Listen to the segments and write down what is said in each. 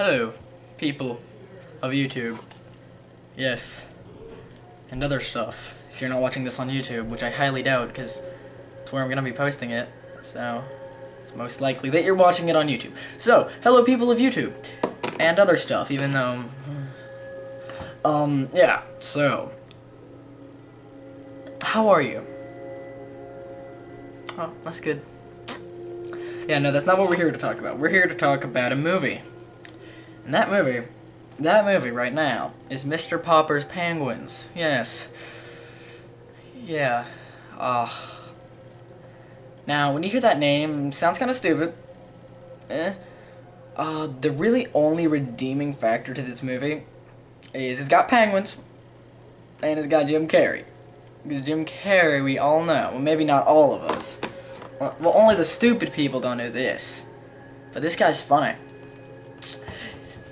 Hello, people of YouTube. Yes, and other stuff. If you're not watching this on YouTube, which I highly doubt, because it's where I'm gonna be posting it, so it's most likely that you're watching it on YouTube. So, hello, people of YouTube, and other stuff, even though, yeah, so, how are you? Oh, that's good. Yeah, no, that's not what we're here to talk about. We're here to talk about a movie. And that movie right now is Mr. Popper's Penguins. Yes. Yeah. Now, when you hear that name, it sounds kind of stupid. The really only redeeming factor to this movie is it's got penguins, and it's got Jim Carrey. Because Jim Carrey, we all know. Well, maybe not all of us. Well, only the stupid people don't know this. But this guy's funny.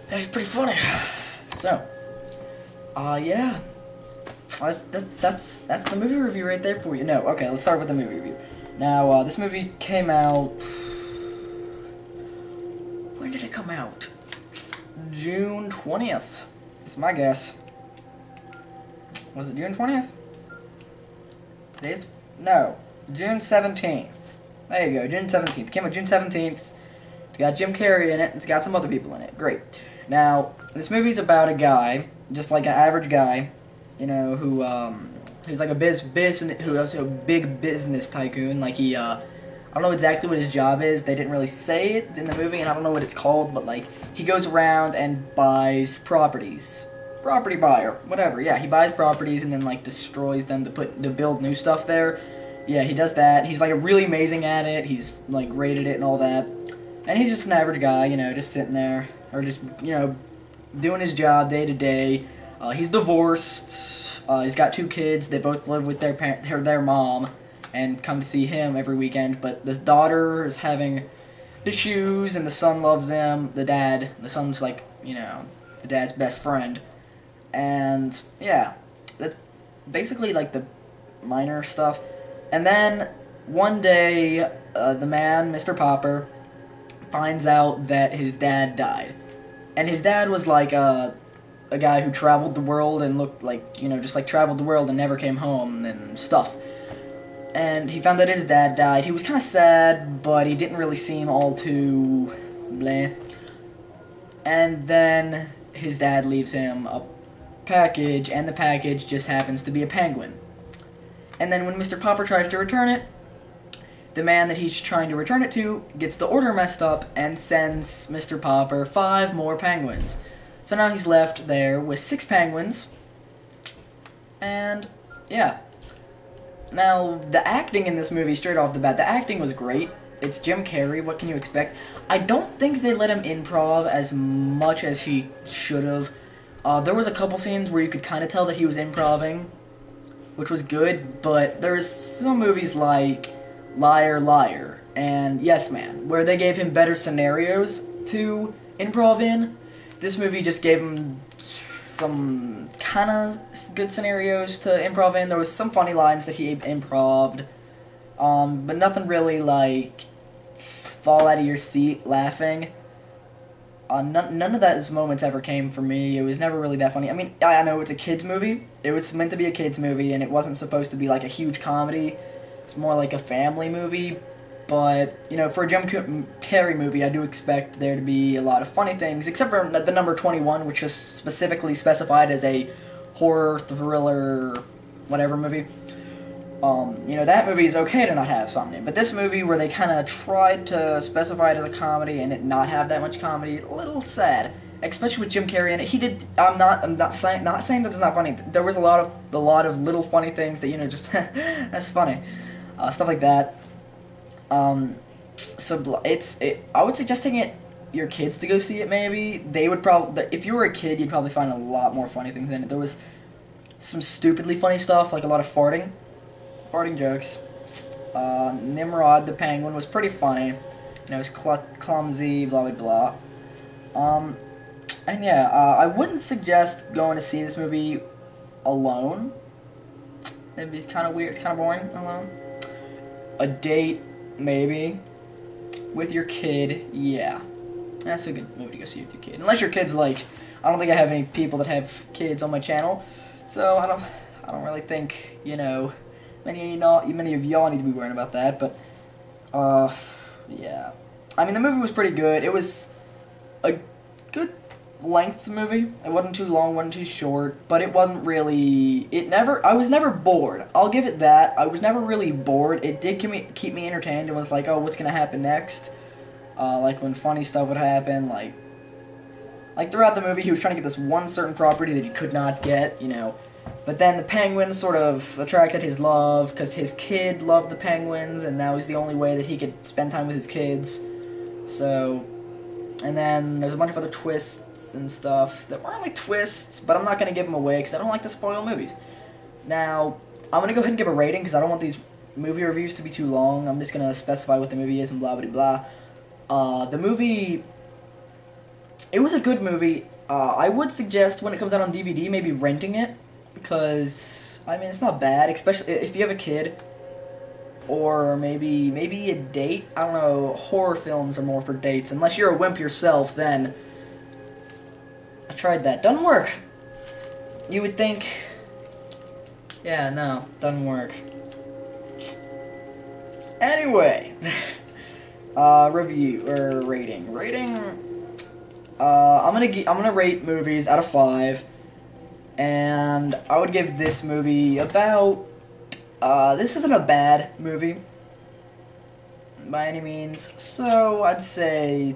He's pretty funny. So, yeah. That's the movie review right there for you. No, okay, let's start with the movie review. Now, this movie came out... When did it come out? June 20th. It's my guess. Was it June 20th? It is? No. June 17th. There you go, June 17th. It came out June 17th. It's got Jim Carrey in it. It's got some other people in it. Great. Now, this movie's about a guy, just like an average guy, you know, who's like who's a big business tycoon. Like I don't know exactly what his job is. They didn't really say it in the movie, and I don't know what it's called. But like, he goes around and buys properties. Property buyer, whatever. Yeah, he buys properties and then like destroys them to build new stuff there. Yeah, he does that. He's like really amazing at it. He's like great at it and all that. And he's just an average guy, you know, just sitting there or just, you know, doing his job day to day. He's divorced. He's got 2 kids. They both live with their mom and come to see him every weekend. But the daughter is having issues, and the son loves him. The son's like, you know, the dad's best friend. And yeah, that's basically like the minor stuff. And then one day, the man, Mr. Popper, finds out that his dad died. And his dad was like a guy who traveled the world and looked like, you know, just like traveled the world and never came home and stuff. And he found that his dad died. He was kind of sad, but he didn't really seem all too bleh. And then his dad leaves him a package, and the package just happens to be a penguin. And then when Mr. Popper tries to return it, the man that he's trying to return it to gets the order messed up and sends Mr. Popper 5 more penguins. So now he's left there with 6 penguins. And, yeah. Now, the acting in this movie, straight off the bat, the acting was great. It's Jim Carrey, what can you expect? I don't think they let him improv as much as he should have. There was a couple scenes where you could kind of tell that he was improving, which was good, but there's some movies like Liar Liar and Yes Man, where they gave him better scenarios to improv in. This movie just gave him some kind of good scenarios to improv in. There was some funny lines that he improved, but nothing really like fall out of your seat laughing. None of those moments ever came for me. It was never really that funny. I mean, I know it's a kid's movie. It was meant to be a kid's movie, and it wasn't supposed to be like a huge comedy. It's more like a family movie. But, you know, for a Jim Carrey movie, I do expect there to be a lot of funny things, except for the number 21, which is specifically specified as a horror, thriller, whatever movie. You know, that movie is okay to not have something. But this movie, where they kind of tried to specify it as a comedy and it not have that much comedy, a little sad. Especially with Jim Carrey in it. He did. I'm not saying that it's not funny. There was a lot of little funny things that, you know, just that's funny, stuff like that. So I would suggest taking your kids to go see it. Maybe they would probably, if you were a kid, you'd probably find a lot more funny things in it. There was some stupidly funny stuff, like a lot of farting jokes. Nimrod the penguin was pretty funny. You know, it was clumsy, blah blah blah. And yeah, I wouldn't suggest going to see this movie alone. It'd be kind of weird. It's kind of boring alone. A date, maybe. With your kid, yeah. That's a good movie to go see with your kid. Unless your kid's like, I don't think I have any people that have kids on my channel, so I don't really think, you know, many of y'all need to be worrying about that. But yeah, I mean, the movie was pretty good. It was a good length movie. It wasn't too long, wasn't too short, but it wasn't really, I was never bored. I'll give it that. I was never really bored. It did keep me entertained. It was like, oh, what's gonna happen next? Like when funny stuff would happen, like throughout the movie he was trying to get this one certain property that he could not get, you know. But then the penguins sort of attracted his love, because his kid loved the penguins, and that was the only way that he could spend time with his kids. So, and then there's a bunch of other twists and stuff that weren't really twists, but I'm not going to give them away because I don't like to spoil movies. Now, I'm going to go ahead and give a rating because I don't want these movie reviews to be too long. I'm just going to specify what the movie is and blah, blah, blah. The movie, it was a good movie. I would suggest when it comes out on DVD, maybe renting it, because, I mean, it's not bad, especially if you have a kid, or maybe a date. I don't know, horror films are more for dates. Unless you're a wimp yourself, then I tried that. Doesn't work. You would think, yeah, no, doesn't work. Anyway, review or rating. I'm gonna rate movies out of 5, and I would give this movie about. This isn't a bad movie by any means, so I'd say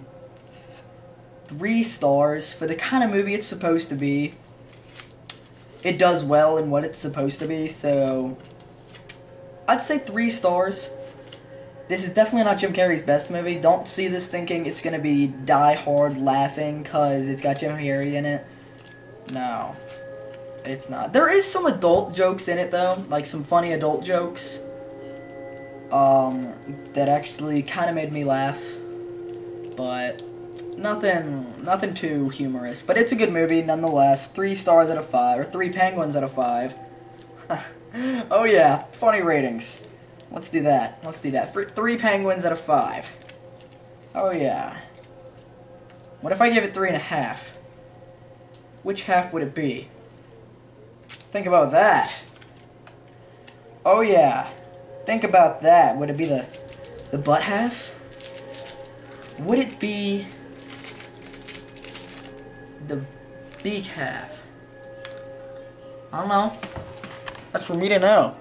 3 stars for the kind of movie it's supposed to be. It does well in what it's supposed to be, so I'd say 3 stars. This is definitely not Jim Carrey's best movie. Don't see this thinking it's gonna be Die Hard laughing because it's got Jim Carrey in it. No. It's not. There is some adult jokes in it, though. Like, some funny adult jokes. That actually kind of made me laugh. But nothing too humorous. But it's a good movie, nonetheless. 3 stars out of 5. Or 3 penguins out of 5. Oh, yeah. Funny ratings. Let's do that. Let's do that. 3 penguins out of 5. Oh, yeah. What if I give it 3.5? Which half would it be? Think about that. Oh yeah. Think about that. Would it be the butt half? Would it be the beak half? I don't know. That's for me to know.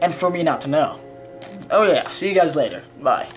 And for me not to know. Oh yeah. See you guys later. Bye.